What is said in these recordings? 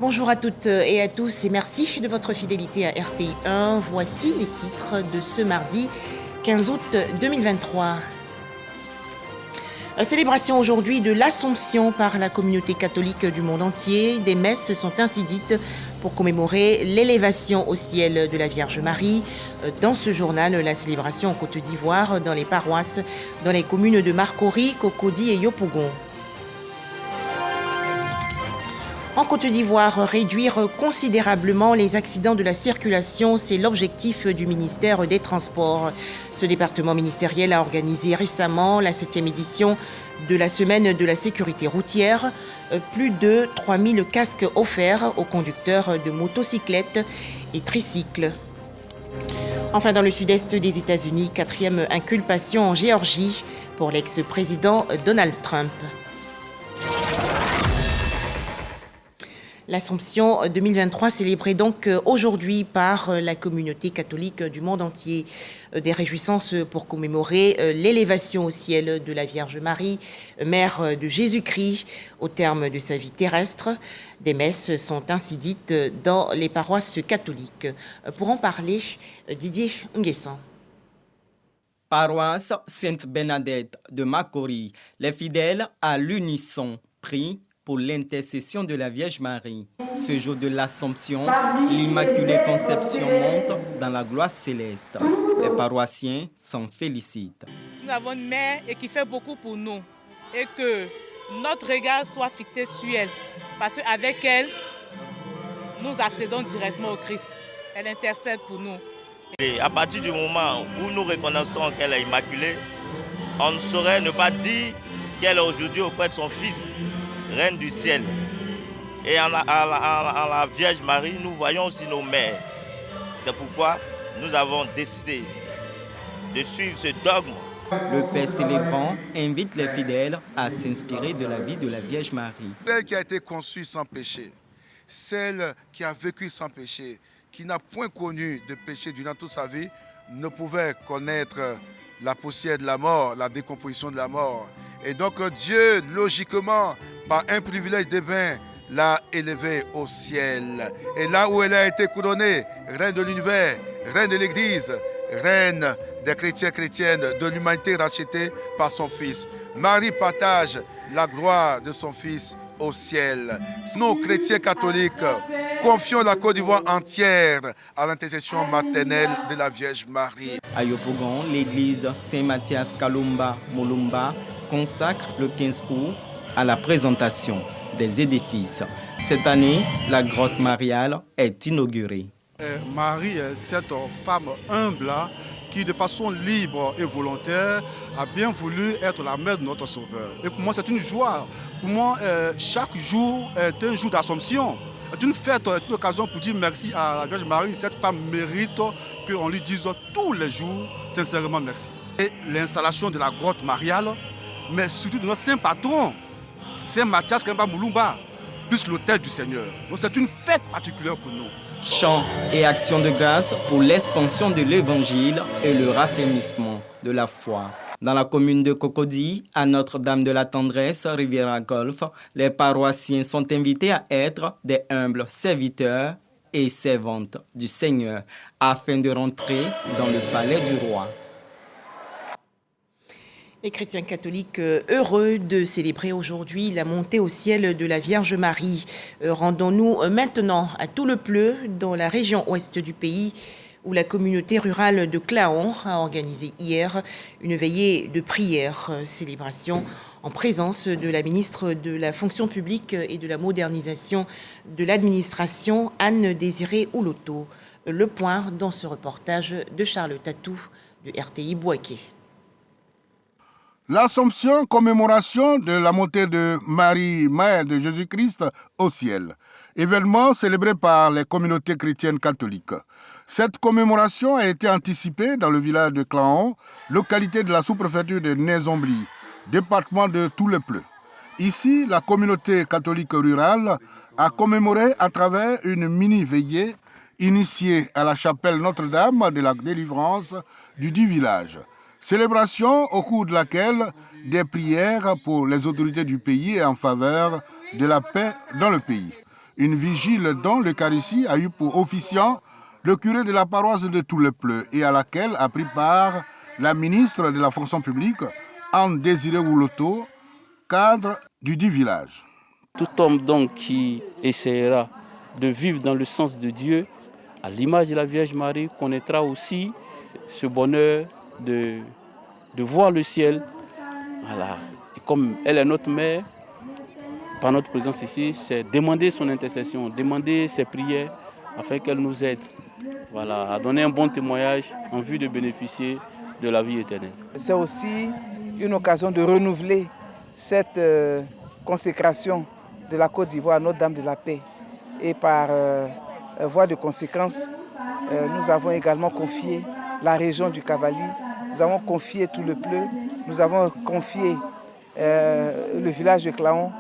Bonjour à toutes et à tous et merci de votre fidélité à RTI 1. Voici les titres de ce mardi 15 août 2023. Célébration aujourd'hui de l'Assomption par la communauté catholique du monde entier. Des messes sont ainsi dites pour commémorer l'élévation au ciel de la Vierge Marie. Dans ce journal, la célébration en Côte d'Ivoire, dans les paroisses, dans les communes de Marcory, Cocody et Yopougon. En Côte d'Ivoire, réduire considérablement les accidents de la circulation, c'est l'objectif du ministère des Transports. Ce département ministériel a organisé récemment la 7e édition de la semaine de la sécurité routière. Plus de 3000 casques offerts aux conducteurs de motocyclettes et tricycles. Enfin, dans le sud-est des États-Unis, 4e inculpation en Géorgie pour l'ex-président Donald Trump. L'Assomption 2023 célébrée donc aujourd'hui par la communauté catholique du monde entier. Des réjouissances pour commémorer l'élévation au ciel de la Vierge Marie, mère de Jésus-Christ, au terme de sa vie terrestre. Des messes sont ainsi dites dans les paroisses catholiques. Pour en parler, Didier Nguessan. Paroisse Sainte-Bernadette de Marcory, les fidèles à l'unisson prient pour l'intercession de la Vierge Marie. Ce jour de l'Assomption, l'Immaculée Conception monte dans la gloire céleste. Les paroissiens s'en félicitent. Nous avons une mère et qui fait beaucoup pour nous et que notre regard soit fixé sur elle parce qu'avec elle, nous accédons directement au Christ. Elle intercède pour nous. Et à partir du moment où nous reconnaissons qu'elle est immaculée, on ne saurait ne pas dire qu'elle est aujourd'hui auprès de son Fils, Reine du ciel. Et en la Vierge Marie, nous voyons aussi nos mères. C'est pourquoi nous avons décidé de suivre ce dogme. Le Père célébrant invite les fidèles à s'inspirer de la vie de la Vierge Marie. Celle qui a été conçue sans péché, celle qui a vécu sans péché, qui n'a point connu de péché durant toute sa vie, ne pouvait connaître la poussière de la mort, la décomposition de la mort. Et donc Dieu, logiquement, par un privilège divin, l'a élevée au ciel. Et là où elle a été couronnée, reine de l'univers, reine de l'Église, reine des chrétiens chrétiennes, de l'humanité rachetée par son Fils. Marie partage la gloire de son Fils au ciel. Nous, chrétiens catholiques, confions la Côte d'Ivoire entière à l'intercession maternelle de la Vierge Marie. À Yopougon, l'église Saint-Mathias Kalumba Molumba consacre le 15 août à la présentation des édifices. Cette année, la grotte mariale est inaugurée. Marie est cette femme humble qui, de façon libre et volontaire, a bien voulu être la mère de notre Sauveur. Et pour moi, c'est une joie. Pour moi, chaque jour est un jour d'Assomption. C'est une fête, une occasion pour dire merci à la Vierge Marie. Cette femme mérite qu'on lui dise tous les jours, sincèrement merci. Et l'installation de la grotte mariale, mais surtout de notre saint patron, Saint Mathias Kalumba Molumba, plus l'autel du Seigneur. Donc c'est une fête particulière pour nous. Chants et actions de grâce pour l'expansion de l'Évangile et le raffermissement de la foi. Dans la commune de Cocody, à Notre-Dame de la Tendresse, Riviera Golf, les paroissiens sont invités à être des humbles serviteurs et servantes du Seigneur afin de rentrer dans le palais du roi. Les chrétiens catholiques heureux de célébrer aujourd'hui la montée au ciel de la Vierge Marie. Rendons-nous maintenant à Toulepleu, dans la région ouest du pays, où la communauté rurale de Claon a organisé hier une veillée de prière, célébration en présence de la ministre de la Fonction publique et de la modernisation de l'administration, Anne-Désirée Ouloto. Le point dans ce reportage de Charles Tatou de RTI Bouaké. L'Assomption, commémoration de la montée de Marie, mère de Jésus-Christ, au ciel. Événement célébré par les communautés chrétiennes catholiques. Cette commémoration a été anticipée dans le village de Claon, localité de la sous-préfecture de Nézombli, département de Toulepleu. Ici, la communauté catholique rurale a commémoré à travers une mini-veillée initiée à la chapelle Notre-Dame de la Délivrance du dit village. Célébration au cours de laquelle des prières pour les autorités du pays et en faveur de la paix dans le pays. Une vigile dont l'Eucharistie a eu pour officiant le curé de la paroisse de Tout-le-Pleu et à laquelle a pris part la ministre de la fonction publique, Anne Désiré Wouloto, cadre du dit village. Tout homme donc qui essaiera de vivre dans le sens de Dieu, à l'image de la Vierge Marie, connaîtra aussi ce bonheur de voir le ciel. Voilà. Et comme elle est notre mère, par notre présence ici, c'est demander son intercession, demander ses prières afin qu'elle nous aide, voilà, à donner un bon témoignage en vue de bénéficier de la vie éternelle. C'est aussi une occasion de renouveler cette consécration de la Côte d'Ivoire à Notre-Dame de la Paix. Et par voie de conséquence, nous avons également confié la région du Cavali, nous avons confié Tout-le-Pleu, nous avons confié le village de Claon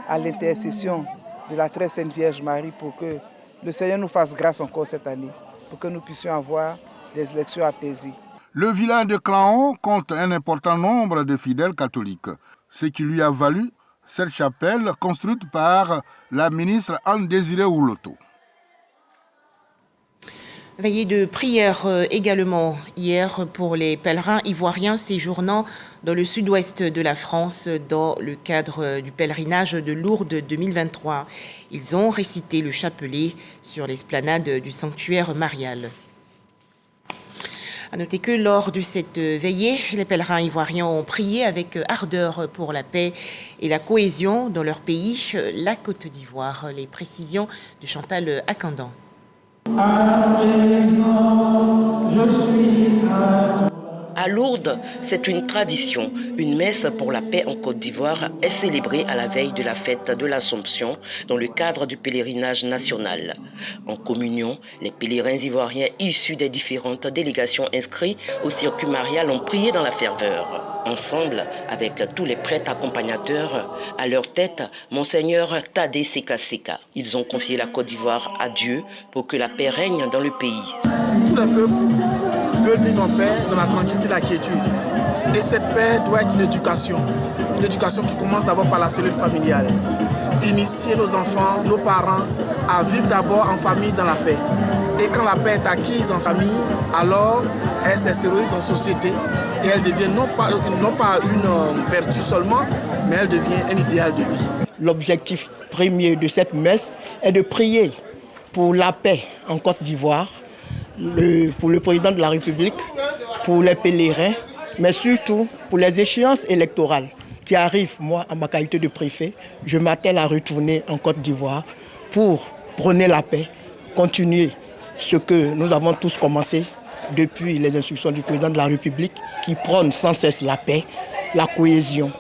à l'intercession de la très sainte Vierge Marie pour que le Seigneur nous fasse grâce encore cette année, pour que nous puissions avoir des élections apaisées. Le village de Claon compte un important nombre de fidèles catholiques, ce qui lui a valu cette chapelle construite par la ministre Anne Désiré Wouloto. Veillée de prière également hier pour les pèlerins ivoiriens séjournant dans le sud-ouest de la France dans le cadre du pèlerinage de Lourdes 2023. Ils ont récité le chapelet sur l'esplanade du sanctuaire marial. À noter que lors de cette veillée, les pèlerins ivoiriens ont prié avec ardeur pour la paix et la cohésion dans leur pays, la Côte d'Ivoire. Les précisions de Chantal Akandan. À Lourdes, c'est une tradition. Une messe pour la paix en Côte d'Ivoire est célébrée à la veille de la fête de l'Assomption dans le cadre du pèlerinage national. En communion, les pèlerins ivoiriens issus des différentes délégations inscrits au circuit marial ont prié dans la ferveur. Ensemble, avec tous les prêtres accompagnateurs, à leur tête, Monseigneur Tadé Seka Seka. Ils ont confié la Côte d'Ivoire à Dieu pour que la paix règne dans le pays. Tout le peuple veut vivre en paix, dans la tranquillité et la quiétude. Et cette paix doit être une éducation qui commence d'abord par la cellule familiale. Initier nos enfants, nos parents à vivre d'abord en famille dans la paix. Et quand la paix est acquise en famille, alors elle s'extériorise en société et elle devient non pas une vertu seulement, mais elle devient un idéal de vie. L'objectif premier de cette messe est de prier pour la paix en Côte d'Ivoire, pour le président de la République, pour les pèlerins, mais surtout pour les échéances électorales qui arrivent. Moi, en ma qualité de préfet, je m'attelle à retourner en Côte d'Ivoire pour prôner la paix, continuer ce que nous avons tous commencé depuis les instructions du président de la République qui prône sans cesse la paix, la cohésion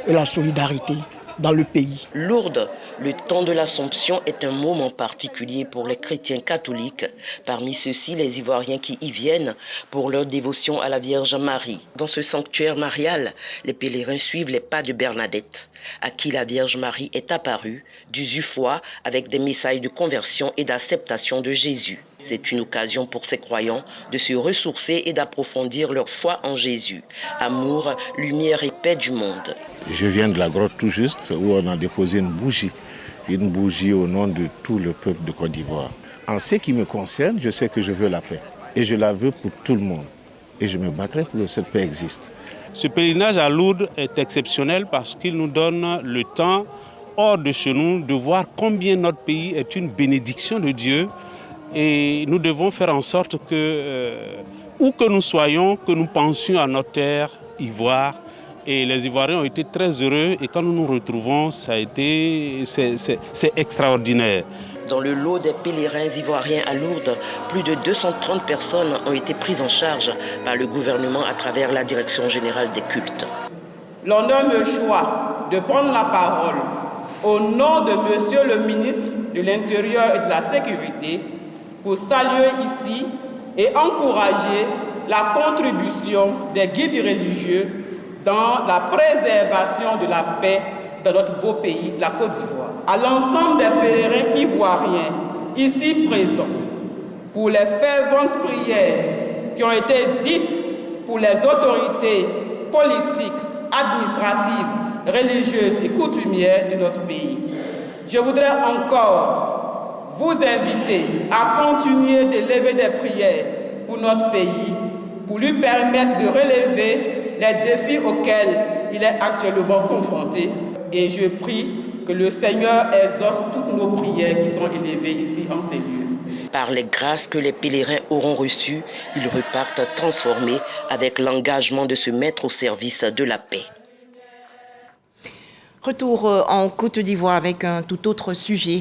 et la solidarité dans le pays. Lourdes, le temps de l'Assomption est un moment particulier pour les chrétiens catholiques. Parmi ceux-ci, les Ivoiriens qui y viennent pour leur dévotion à la Vierge Marie. Dans ce sanctuaire marial, les pèlerins suivent les pas de Bernadette, à qui la Vierge Marie est apparue, d'usufoi avec des messages de conversion et d'acceptation de Jésus. C'est une occasion pour ces croyants de se ressourcer et d'approfondir leur foi en Jésus. Amour, lumière et paix du monde. Je viens de la grotte tout juste où on a déposé une bougie au nom de tout le peuple de Côte d'Ivoire. En ce qui me concerne, je sais que je veux la paix et je la veux pour tout le monde et je me battrai pour que cette paix existe. Ce pèlerinage à Lourdes est exceptionnel parce qu'il nous donne le temps, hors de chez nous, de voir combien notre pays est une bénédiction de Dieu. Et nous devons faire en sorte que, où que nous soyons, que nous pensions à notre terre, Ivoire. Et les Ivoiriens ont été très heureux et quand nous nous retrouvons, c'est extraordinaire. Dans le lot des pèlerins ivoiriens à Lourdes, plus de 230 personnes ont été prises en charge par le gouvernement à travers la Direction générale des cultes. L'honneur me choisit de prendre la parole au nom de Monsieur le ministre de l'Intérieur et de la Sécurité pour saluer ici et encourager la contribution des guides religieux dans la préservation de la paix dans notre beau pays, la Côte d'Ivoire. À l'ensemble des pèlerins ivoiriens ici présents, pour les ferventes prières qui ont été dites pour les autorités politiques, administratives, religieuses et coutumières de notre pays. Je voudrais encore vous inviter à continuer d'élever des prières pour notre pays, pour lui permettre de relever les défis auxquels il est actuellement confronté. Et je prie que le Seigneur exauce toutes nos prières qui sont élevées ici en ces lieux. Par les grâces que les pèlerins auront reçues, ils repartent transformés avec l'engagement de se mettre au service de la paix. Retour en Côte d'Ivoire avec un tout autre sujet.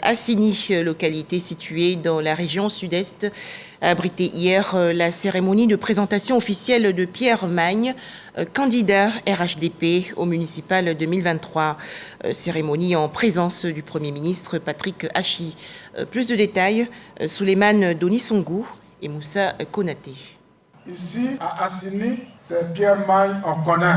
Assini, localité située dans la région sud-est, a abrité hier la cérémonie de présentation officielle de Pierre Magne, candidat RHDP au municipal 2023. Cérémonie en présence du Premier ministre Patrick Hachi. Plus de détails, Souleymane Donisongou et Moussa Konaté. Ici, à Assini, c'est Pierre Magne en connaît.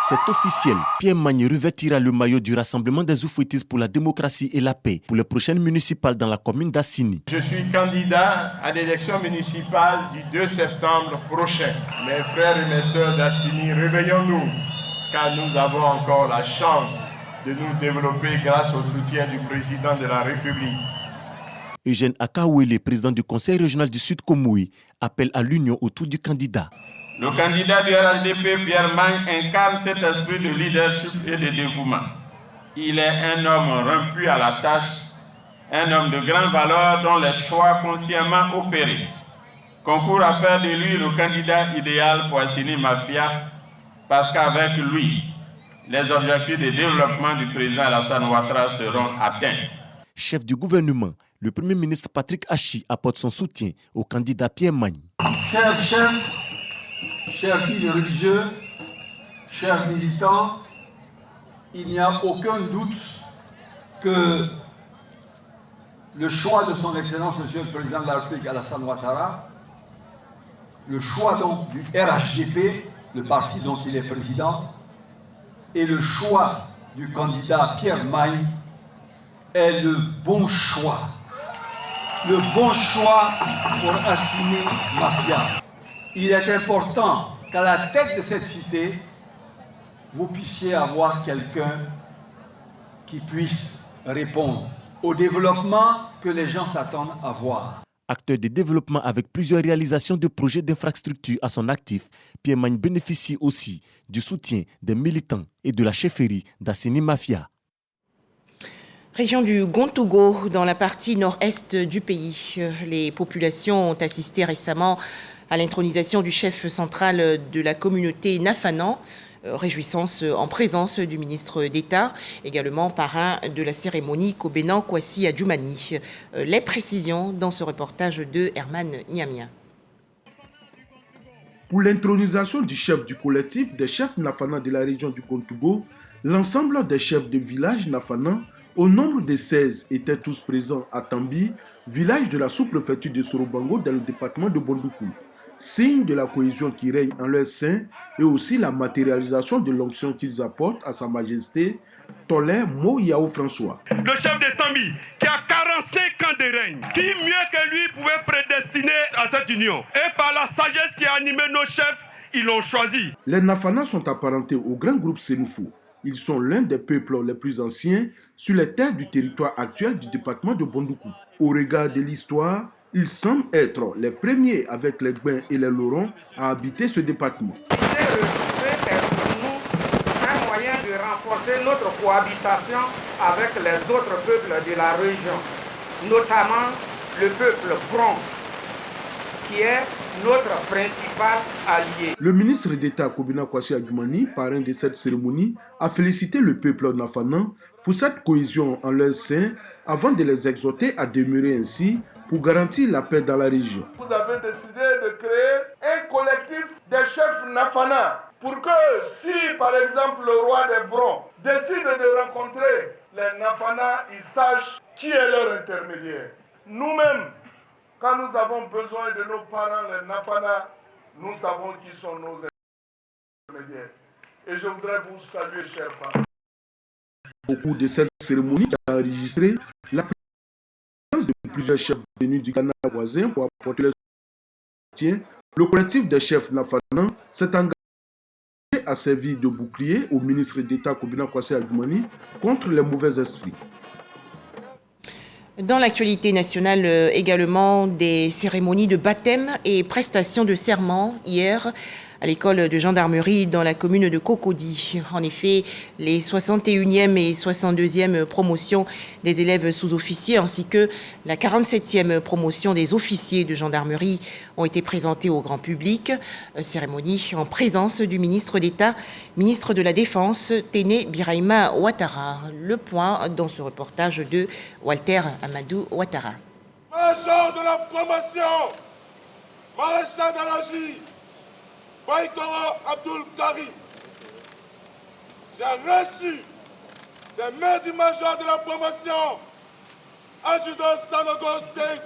C'est officiel, Pierre Magne revêtira le maillot du Rassemblement des Oufouettistes pour la démocratie et la paix pour les prochaines municipales dans la commune d'Assini. Je suis candidat à l'élection municipale du 2 septembre prochain. Mes frères et mes sœurs d'Assini, réveillons-nous, car nous avons encore la chance de nous développer grâce au soutien du président de la République. Eugène Akawele, président du conseil régional du Sud Komoui, appelle à l'union autour du candidat. Le candidat du RHDP, Pierre Magne, incarne cet esprit de leadership et de dévouement. Il est un homme rompu à la tâche, un homme de grande valeur dont les choix consciemment opérés concourent à faire de lui le candidat idéal pour Assini Mafia, parce qu'avec lui, les objectifs de développement du président Alassane Ouattara seront atteints. Chef du gouvernement, le Premier ministre Patrick Hachi apporte son soutien au candidat Pierre Magne. Cher chef, chers guides religieux, chers militants, il n'y a aucun doute que le choix de son Excellence, Monsieur le Président de la République Alassane Ouattara, le choix donc du RHDP, le parti dont il est président, et le choix du candidat Pierre Magne est le bon choix. Le bon choix pour Assini Mafia. Il est important qu'à la tête de cette cité, vous puissiez avoir quelqu'un qui puisse répondre au développement que les gens s'attendent à voir. Acteur de développement avec plusieurs réalisations de projets d'infrastructure à son actif, Pierre Magne bénéficie aussi du soutien des militants et de la chefferie d'Assini Mafia. Région du Gontougo, dans la partie nord-est du pays. Les populations ont assisté récemment à l'intronisation du chef central de la communauté Nafanan, réjouissance en présence du ministre d'État, également parrain de la cérémonie Kobenan Kwasi Adjoumani. Les précisions dans ce reportage de Herman Niamia. Pour l'intronisation du chef du collectif des chefs Nafanan de la région du Gontougo, l'ensemble des chefs de village Nafanan, au nombre de 16, étaient tous présents à Tambi, village de la sous-préfecture de Sorobango dans le département de Bondoukou. Signe de la cohésion qui règne en leur sein et aussi la matérialisation de l'onction qu'ils apportent à Sa Majesté Tolè Mo Yao François. Le chef de Tambi qui a 45 ans de règne, qui mieux que lui pouvait prédestiner à cette union. Et par la sagesse qui a animé nos chefs, ils l'ont choisi. Les Nafanas sont apparentés au grand groupe Sénoufo. Ils sont l'un des peuples les plus anciens sur les terres du territoire actuel du département de Bondoukou. Au regard de l'histoire, ils semblent être les premiers avec les Gbins et les Lorons à habiter ce département. L'idée retrouvée est pour nous un moyen de renforcer notre cohabitation avec les autres peuples de la région, notamment le peuple Bron, qui est notre principal allié. Le ministre d'État Kobenan Kwasi Adjoumani, parrain de cette cérémonie, a félicité le peuple nafanan pour cette cohésion en leur sein avant de les exhorter à demeurer ainsi pour garantir la paix dans la région. Vous avez décidé de créer un collectif des chefs Nafana pour que si par exemple le roi des Brons décide de rencontrer les Nafana, ils sachent qui est leur intermédiaire. Nous-mêmes, quand nous avons besoin de nos parents, les Nafana, nous savons qui sont nos intermédiaires. Et je voudrais vous saluer, chers parents. Au cours de cette cérémonie, qui a enregistré la présence de plusieurs chefs venus du Ghana voisin pour apporter leur soutien, le collectif des chefs Nafanan s'est engagé à servir de bouclier au ministre d'État Kobenan Kwasi Adjoumani contre les mauvais esprits. Dans l'actualité nationale également, des cérémonies de baptême et prestations de serment hier à l'école de gendarmerie dans la commune de Cocody. En effet, les 61e et 62e promotions des élèves sous-officiers ainsi que la 47e promotion des officiers de gendarmerie ont été présentées au grand public. Cérémonie en présence du ministre d'État, ministre de la Défense, Téné Birahima Ouattara. Le point dans ce reportage de Walter Amadou Ouattara. Major de la promotion, maréchal d'Alaji, Baïkoro Abdul Karim. J'ai reçu des mains du major de la promotion, adjudant Sanogo Seyd,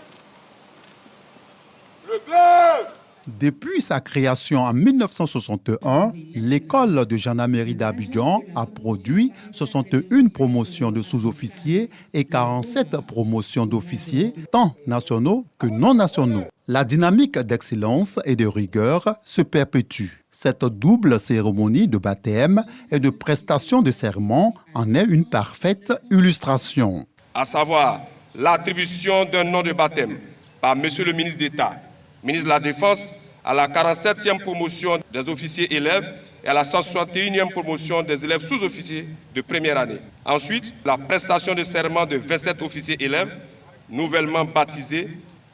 le glaive. Depuis sa création en 1961, l'école de gendarmerie d'Abidjan a produit 61 promotions de sous-officiers et 47 promotions d'officiers, tant nationaux que non nationaux. La dynamique d'excellence et de rigueur se perpétue. Cette double cérémonie de baptême et de prestation de serment en est une parfaite illustration. À savoir l'attribution d'un nom de baptême par Monsieur le ministre d'État, ministre de la Défense, à la 47e promotion des officiers élèves et à la 161e promotion des élèves sous-officiers de première année. Ensuite, la prestation de serment de 27 officiers élèves nouvellement baptisés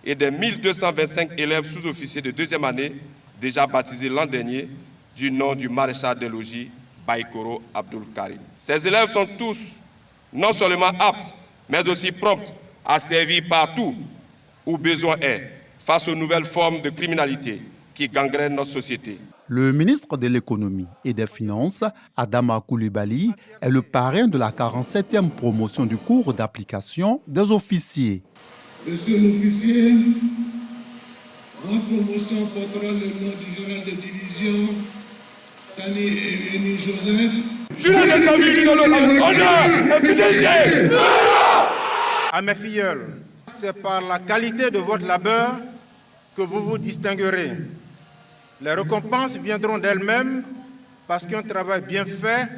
et des 1225 élèves sous-officiers de deuxième année déjà baptisés l'an dernier du nom du maréchal des logis Baïkoro Abdul Karim. Ces élèves sont tous non seulement aptes, mais aussi prompts à servir partout où besoin est, face aux nouvelles formes de criminalité qui gangrènent notre société. Le ministre de l'économie et des finances, Adama Coulibaly, est le parrain de la 47e promotion du cours d'application des officiers. Monsieur l'officier, ma promotion portera le nom du général de division, Tani Eni Joseph. À mes filleuls, c'est par la qualité de votre labeur que vous vous distinguerez. Les récompenses viendront d'elles-mêmes parce qu'un travail bien fait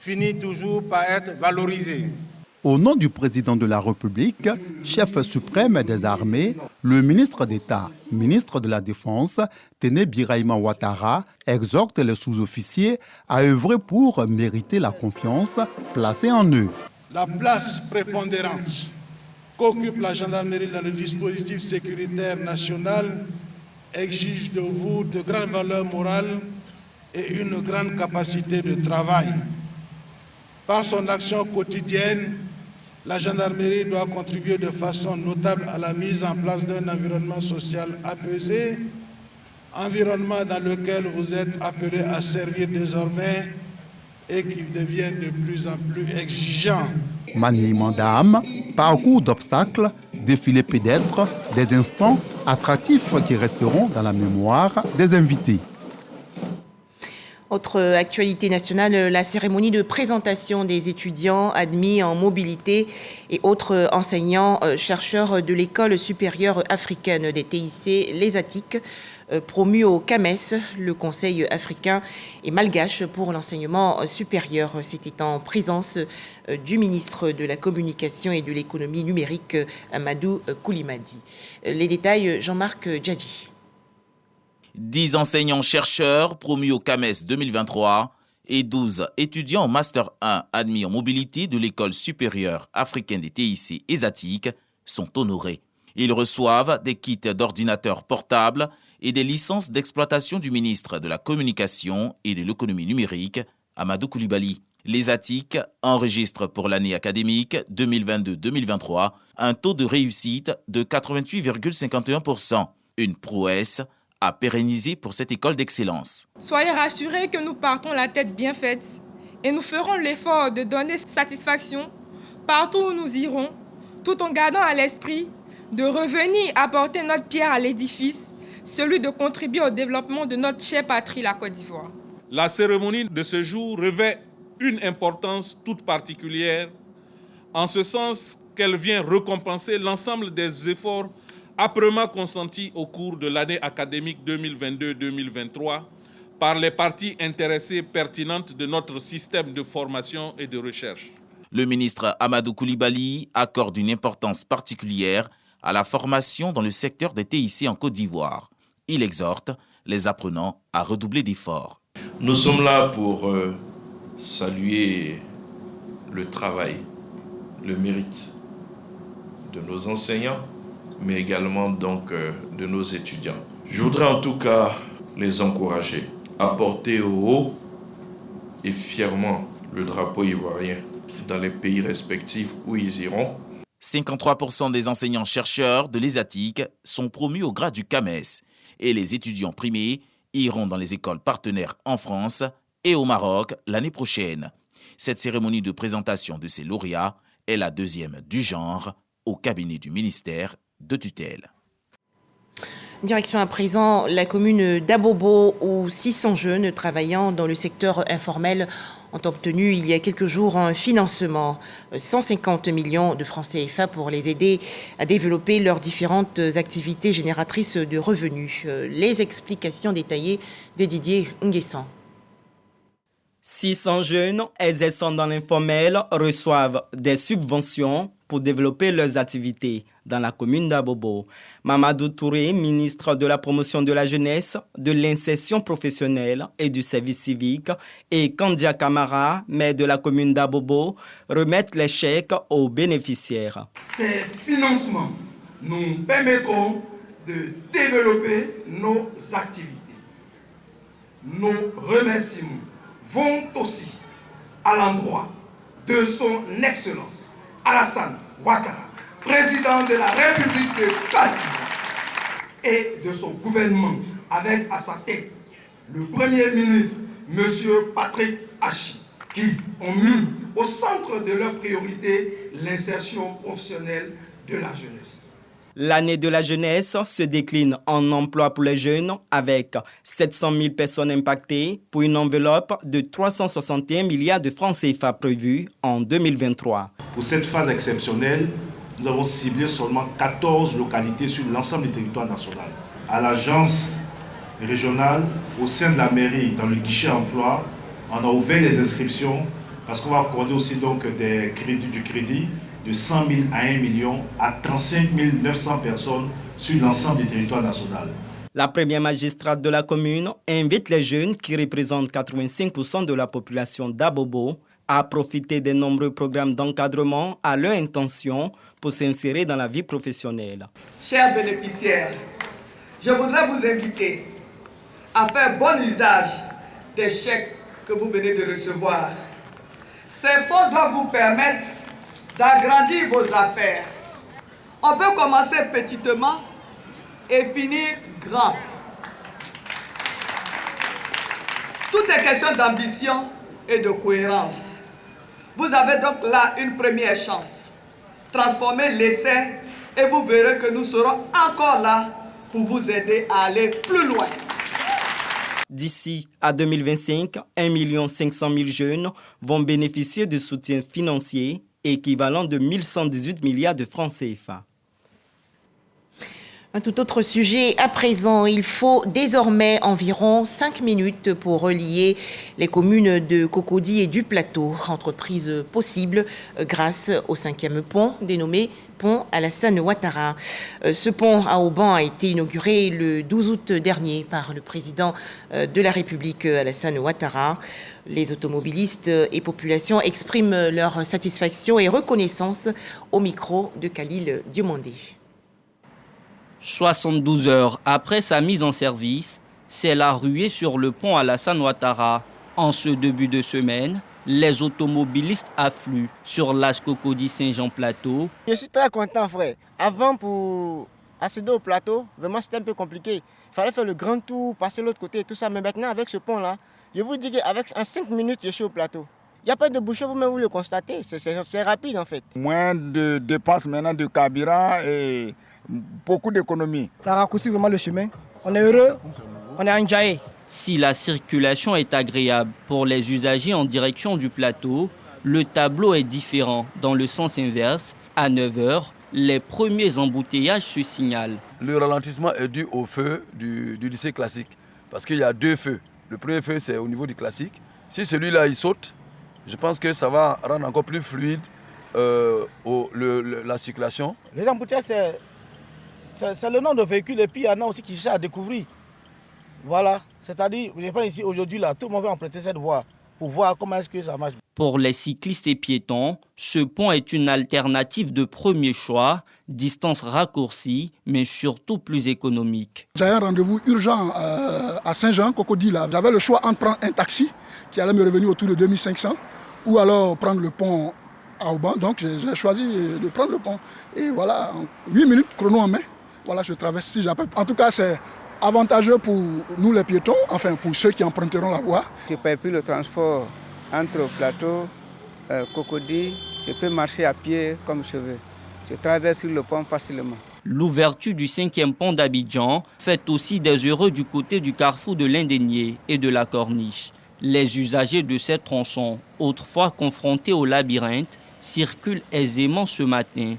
finit toujours par être valorisé. Au nom du président de la République, chef suprême des armées, le ministre d'État, ministre de la Défense, Téné Birahima Ouattara, exhorte les sous-officiers à œuvrer pour mériter la confiance placée en eux. La place prépondérante qu'occupe la gendarmerie dans le dispositif sécuritaire national exige de vous de grandes valeurs morales et une grande capacité de travail. Par son action quotidienne, la gendarmerie doit contribuer de façon notable à la mise en place d'un environnement social apaisé, environnement dans lequel vous êtes appelés à servir désormais et qui devient de plus en plus exigeant. Maniement d'âme, parcours d'obstacles, défilés pédestres, des instants attractifs qui resteront dans la mémoire des invités. Autre actualité nationale, la cérémonie de présentation des étudiants admis en mobilité et autres enseignants chercheurs de l'école supérieure africaine des TIC, les ATIC, promus au CAMES, le Conseil africain et malgache pour l'enseignement supérieur. C'était en présence du ministre de la Communication et de l'économie numérique, Amadou Koulimadi. Les détails, Jean-Marc Djadji. 10 enseignants-chercheurs promus au CAMES 2023 et 12 étudiants en Master 1 admis en mobilité de l'École supérieure africaine des TIC et ATIC sont honorés. Ils reçoivent des kits d'ordinateurs portables et des licences d'exploitation du ministre de la Communication et de l'économie numérique, Amadou Koulibaly. Les ATIC enregistrent pour l'année académique 2022-2023 un taux de réussite de 88,51%, une prouesse à pérenniser pour cette école d'excellence. Soyez rassurés que nous partons la tête bien faite et nous ferons l'effort de donner satisfaction partout où nous irons, tout en gardant à l'esprit de revenir apporter notre pierre à l'édifice, celui de contribuer au développement de notre chère patrie, la Côte d'Ivoire. La cérémonie de ce jour revêt une importance toute particulière, en ce sens qu'elle vient récompenser l'ensemble des efforts âprement consentis au cours de l'année académique 2022-2023 par les parties intéressées pertinentes de notre système de formation et de recherche. Le ministre Amadou Koulibaly accorde une importance particulière à la formation dans le secteur des TIC en Côte d'Ivoire. Il exhorte les apprenants à redoubler d'efforts. Nous sommes là pour saluer le travail, le mérite de nos enseignants, mais également donc de nos étudiants. Je voudrais en tout cas les encourager à porter au haut et fièrement le drapeau ivoirien dans les pays respectifs où ils iront. 53% des enseignants-chercheurs de l'ESATIC sont promus au grade du CAMES et les étudiants primés iront dans les écoles partenaires en France et au Maroc l'année prochaine. Cette cérémonie de présentation de ces lauréats est la deuxième du genre au cabinet du ministère de tutelle. Direction à présent la commune d'Abobo où 600 jeunes travaillant dans le secteur informel ont obtenu il y a quelques jours un financement, 150 millions de francs CFA pour les aider à développer leurs différentes activités génératrices de revenus. Les explications détaillées de Didier Nguessan. 600 jeunes exerçant dans l'informel reçoivent des subventions pour développer leurs activités dans la commune d'Abobo. Mamadou Touré, ministre de la promotion de la jeunesse, de l'insertion professionnelle et du service civique, et Kandia Kamara, maire de la commune d'Abobo, remettent les chèques aux bénéficiaires. Ces financements nous permettront de développer nos activités. Nos remerciements vont aussi à l'endroit de son Excellence Alassane Ouattara, président de la République de Côte d'Ivoire, et de son gouvernement, avec à sa tête le Premier ministre, M. Patrick Achi, qui ont mis au centre de leurs priorités l'insertion professionnelle de la jeunesse. L'année de la jeunesse se décline en emploi pour les jeunes avec 700 000 personnes impactées pour une enveloppe de 361 milliards de francs CFA prévus en 2023. Pour cette phase exceptionnelle, nous avons ciblé seulement 14 localités sur l'ensemble du territoire national. À l'agence régionale, au sein de la mairie, dans le guichet emploi, on a ouvert les inscriptions parce qu'on va accorder aussi donc du crédit de 100 000 à 1 million à 35 900 personnes sur l'ensemble du territoire national. La première magistrate de la commune invite les jeunes qui représentent 85% de la population d'Abobo à profiter des nombreux programmes d'encadrement à leur intention pour s'insérer dans la vie professionnelle. Chers bénéficiaires, je voudrais vous inviter à faire bon usage des chèques que vous venez de recevoir. Ces fonds doivent vous permettre d'agrandir vos affaires. On peut commencer petitement et finir grand. Tout est question d'ambition et de cohérence. Vous avez donc là une première chance. Transformez l'essai et vous verrez que nous serons encore là pour vous aider à aller plus loin. D'ici à 2025, 1 500 000 jeunes vont bénéficier de soutien financier équivalent de 1118 milliards de francs CFA. Un tout autre sujet à présent. Il faut désormais environ 5 minutes pour relier les communes de Cocody et du Plateau. Entreprise possible grâce au 5e pont dénommé pont Alassane Ouattara. Ce pont à Auban a été inauguré le 12 août dernier par le président de la République Alassane Ouattara. Les automobilistes et populations expriment leur satisfaction et reconnaissance au micro de Khalil Diomandé. 72 heures après sa mise en service, c'est la ruée sur le pont Alassane Ouattara. En ce début de semaine, les automobilistes affluent sur l'As Cocody Saint-Jean-Plateau. Je suis très content, frère. Avant, pour accéder au plateau, vraiment c'était un peu compliqué. Il fallait faire le grand tour, passer de l'autre côté et tout ça. Mais maintenant, avec ce pont-là, je vous dis qu'avec 5 minutes, je suis au plateau. Il n'y a pas de bouchon, vous-même vous le constatez. C'est rapide en fait. Moins de dépenses maintenant de carburant et beaucoup d'économies. Ça raccourcit vraiment le chemin. On est heureux, on est enjaillé. Si la circulation est agréable pour les usagers en direction du plateau, le tableau est différent dans le sens inverse. À 9h, les premiers embouteillages se signalent. Le ralentissement est dû au feu du lycée classique parce qu'il y a 2 feux. Le premier feu, c'est au niveau du classique. Si celui-là, il saute, Je pense que ça va rendre encore plus fluide la circulation. Les embouteillages, c'est le nom de véhicule et puis il y en a aussi qui cherchent à découvrir. Voilà, c'est-à-dire, je pense ici aujourd'hui, là, tout le monde va emprunter cette voie pour voir comment est-ce que ça marche. Pour les cyclistes et piétons, ce pont est une alternative de premier choix, distance raccourcie, mais surtout plus économique. J'avais un rendez-vous urgent à Saint-Jean, Cocody, là. J'avais le choix entre prendre un taxi qui allait me revenir autour de 2500 ou alors prendre le pont à Auban. Donc j'ai choisi de prendre le pont. Et voilà, en 8 minutes, chrono en main, voilà, je traverse. Si j'appelle. En tout cas, c'est avantageux pour nous les piétons, enfin pour ceux qui emprunteront la voie. Je ne paie plus le transport entre Plateau, Cocody. Je peux marcher à pied comme je veux. Je traverse sur le pont facilement. L'ouverture du 5e pont d'Abidjan fait aussi des heureux du côté du carrefour de l'Indénié et de la Corniche. Les usagers de ces tronçons, autrefois confrontés au labyrinthe, circulent aisément ce matin.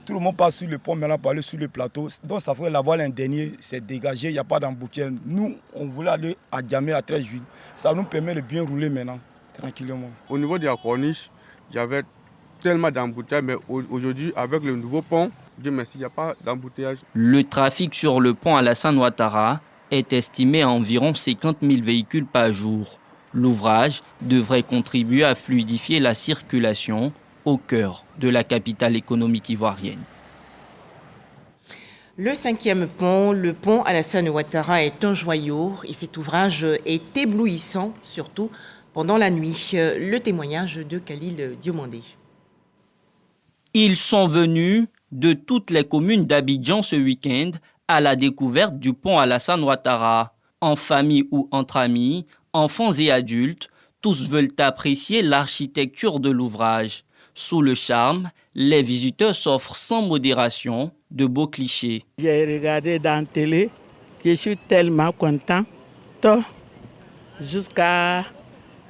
Tout le monde passe sur le pont maintenant pour aller sur le plateau. Donc ça ferait la voie l'Indénié, c'est dégagé, il n'y a pas d'embouteillage. Nous, on voulait aller à Djamé à 13 juillet. Ça nous permet de bien rouler maintenant, tranquillement. Au niveau de la Corniche, j'avais tellement d'embouteillages, mais aujourd'hui, avec le nouveau pont, Dieu merci, il n'y a pas d'embouteillage. Le trafic sur le pont Alassane Ouattara est estimé à environ 50 000 véhicules par jour. L'ouvrage devrait contribuer à fluidifier la circulation au cœur de la capitale économique ivoirienne. Le 5e pont, le pont Alassane Ouattara, est un joyau et cet ouvrage est éblouissant, surtout pendant la nuit. Le témoignage de Khalil Diomandé. Ils sont venus de toutes les communes d'Abidjan ce week-end à la découverte du pont Alassane Ouattara. En famille ou entre amis, enfants et adultes, tous veulent apprécier l'architecture de l'ouvrage. Sous le charme, les visiteurs s'offrent sans modération de beaux clichés. J'ai regardé dans la télé, je suis tellement content. Jusqu'à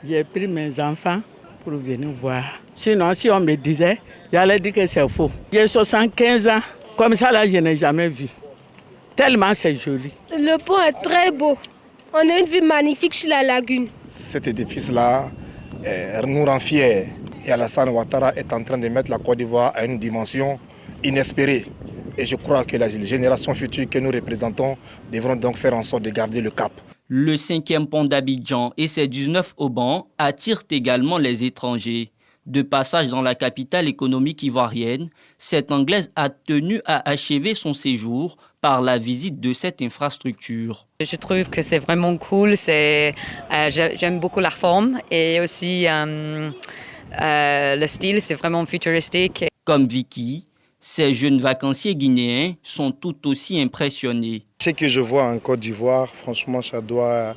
j'ai pris mes enfants pour venir voir. Sinon, si on me disait, j'allais dire que c'est faux. J'ai 75 ans, comme ça là, je n'ai jamais vu. Tellement c'est joli. Le pont est très beau. On a une vue magnifique sur la lagune. Cet édifice-là nous rend fiers. Et Alassane Ouattara est en train de mettre la Côte d'Ivoire à une dimension inespérée. Et je crois que les générations futures que nous représentons devront donc faire en sorte de garder le cap. Le 5e pont d'Abidjan et ses 19 haubans attirent également les étrangers. De passage dans la capitale économique ivoirienne, cette Anglaise a tenu à achever son séjour par la visite de cette infrastructure. Je trouve que c'est vraiment cool, j'aime beaucoup la forme et aussi le style, c'est vraiment futuristique. Comme Vicky, ces jeunes vacanciers guinéens sont tout aussi impressionnés. Ce que je vois en Côte d'Ivoire, franchement, ça doit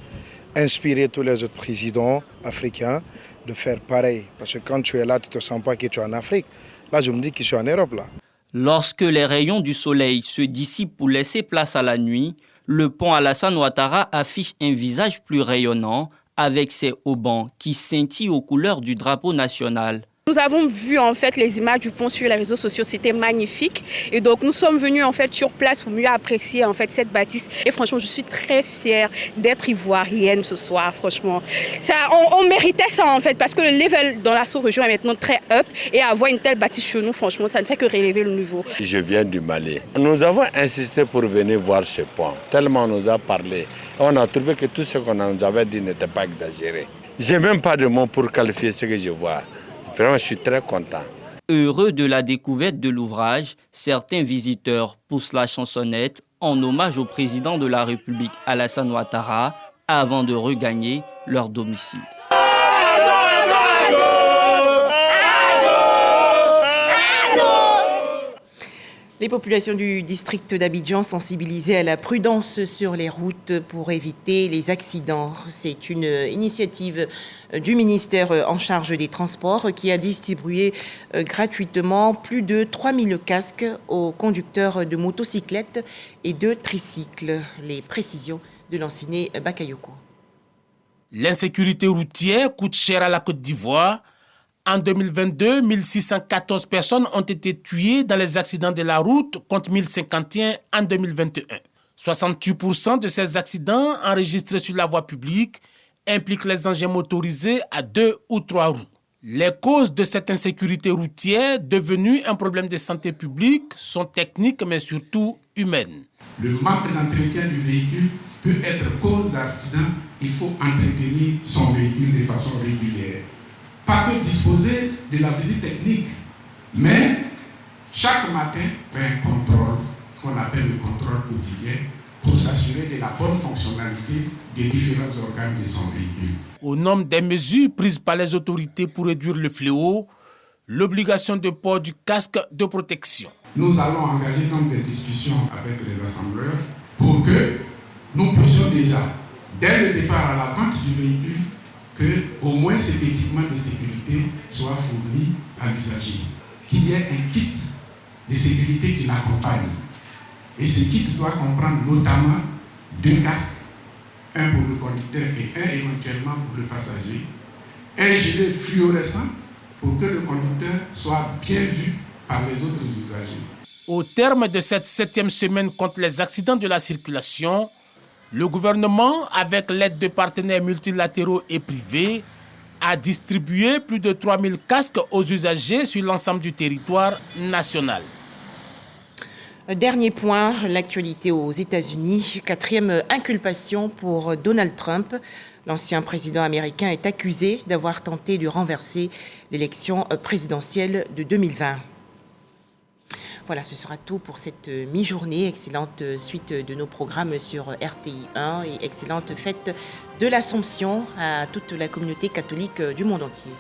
inspirer tous les autres présidents africains de faire pareil. Parce que quand tu es là, tu ne te sens pas que tu es en Afrique. Là, je me dis que je suis en Europe. Là. Lorsque les rayons du soleil se dissipent pour laisser place à la nuit, le pont Alassane Ouattara affiche un visage plus rayonnant avec ses haubans qui scintillent aux couleurs du drapeau national. Nous avons vu en fait les images du pont sur les réseaux sociaux, c'était magnifique. Et donc nous sommes venus en fait sur place pour mieux apprécier en fait cette bâtisse. Et franchement, je suis très fière d'être ivoirienne ce soir, franchement. Ça, on méritait ça en fait parce que le level dans la sous-région est maintenant très up. Et avoir une telle bâtisse chez nous, franchement, ça ne fait que relever le niveau. Je viens du Mali. Nous avons insisté pour venir voir ce pont. Tellement on nous a parlé. On a trouvé que tout ce qu'on nous avait dit n'était pas exagéré. Je n'ai même pas de mots pour qualifier ce que je vois. Vraiment, je suis très content. Heureux de la découverte de l'ouvrage, certains visiteurs poussent la chansonnette en hommage au président de la République Alassane Ouattara avant de regagner leur domicile. Les populations du district d'Abidjan sensibilisées à la prudence sur les routes pour éviter les accidents. C'est une initiative du ministère en charge des Transports qui a distribué gratuitement plus de 3000 casques aux conducteurs de motocyclettes et de tricycles. Les précisions de l'enseigné Bakayoko. L'insécurité routière coûte cher à la Côte d'Ivoire. En 2022, 1614 personnes ont été tuées dans les accidents de la route contre 1051 en 2021. 68% de ces accidents enregistrés sur la voie publique implique les engins motorisés à 2 ou 3 roues. Les causes de cette insécurité routière, devenue un problème de santé publique, sont techniques mais surtout humaines. Le manque d'entretien du véhicule peut être cause d'accident. Il faut entretenir son véhicule de façon régulière. Pas que disposer de la visite technique, mais chaque matin, faire un contrôle, ce qu'on appelle le contrôle quotidien, pour s'assurer de la bonne fonctionnalité des différents organes de son véhicule. Au nombre des mesures prises par les autorités pour réduire le fléau, l'obligation de port du casque de protection. Nous allons engager donc des discussions avec les assembleurs pour que nous puissions déjà, dès le départ à la vente du véhicule, que au moins cet équipement de sécurité soit fourni à l'usager. Qu'il y ait un kit de sécurité qui l'accompagne. Et ce kit doit comprendre notamment 2 casques, un pour le conducteur et un éventuellement pour le passager, un gilet fluorescent pour que le conducteur soit bien vu par les autres usagers. Au terme de cette 7e semaine contre les accidents de la circulation, le gouvernement, avec l'aide de partenaires multilatéraux et privés, a distribué plus de 3000 casques aux usagers sur l'ensemble du territoire national. Dernier point, l'actualité aux États-Unis. 4e inculpation pour Donald Trump. L'ancien président américain est accusé d'avoir tenté de renverser l'élection présidentielle de 2020. Voilà, ce sera tout pour cette mi-journée. Excellente suite de nos programmes sur RTI 1 et excellente fête de l'Assomption à toute la communauté catholique du monde entier.